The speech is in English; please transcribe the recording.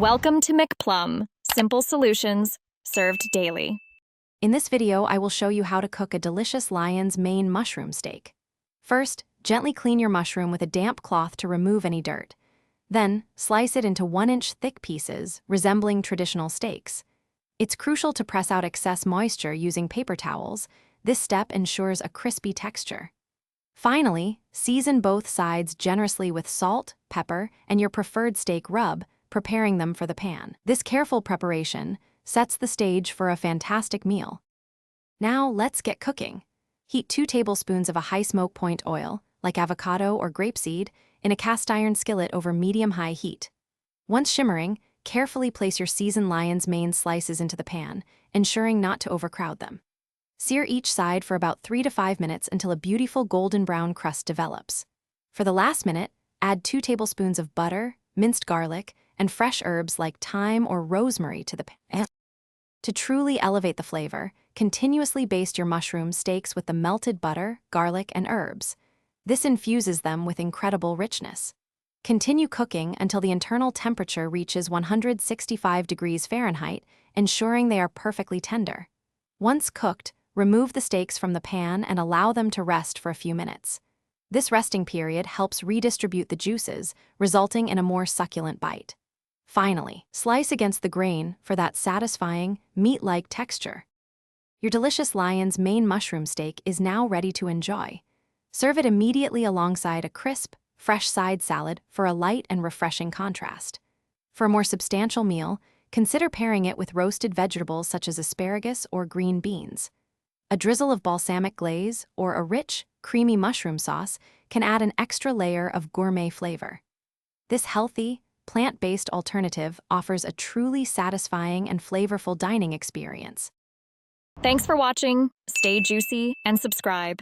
Welcome to McPlum, simple solutions served daily. In this video, I will show you how to cook a delicious lion's mane mushroom steak. First, gently clean your mushroom with a damp cloth to remove any dirt. Then, slice it into 1-inch thick pieces, resembling traditional steaks. It's crucial to press out excess moisture using paper towels. This step ensures a crispy texture. Finally, season both sides generously with salt, pepper, and your preferred steak rub, preparing them for the pan. This careful preparation sets the stage for a fantastic meal. Now let's get cooking. Heat 2 tablespoons of a high smoke point oil, like avocado or grapeseed, in a cast iron skillet over medium-high heat. Once shimmering, carefully place your seasoned lion's mane slices into the pan, ensuring not to overcrowd them. Sear each side for about 3 to 5 minutes until a beautiful golden brown crust develops. For the last minute, add 2 tablespoons of butter, minced garlic, and fresh herbs like thyme or rosemary to the pan. To truly elevate the flavor, continuously baste your mushroom steaks with the melted butter, garlic, and herbs. This infuses them with incredible richness. Continue cooking until the internal temperature reaches 165 degrees Fahrenheit, ensuring they are perfectly tender. Once cooked, remove the steaks from the pan and allow them to rest for a few minutes. This resting period helps redistribute the juices, resulting in a more succulent bite. Finally, slice against the grain for that satisfying, meat-like texture. Your delicious lion's mane mushroom steak is now ready to enjoy. Serve it immediately alongside a crisp, fresh side salad for a light and refreshing contrast. For a more substantial meal, consider pairing it with roasted vegetables such as asparagus or green beans. A drizzle of balsamic glaze or a rich, creamy mushroom sauce can add an extra layer of gourmet flavor. This healthy, plant-based alternative offers a truly satisfying and flavorful dining experience. Thanks for watching. Stay juicy and subscribe.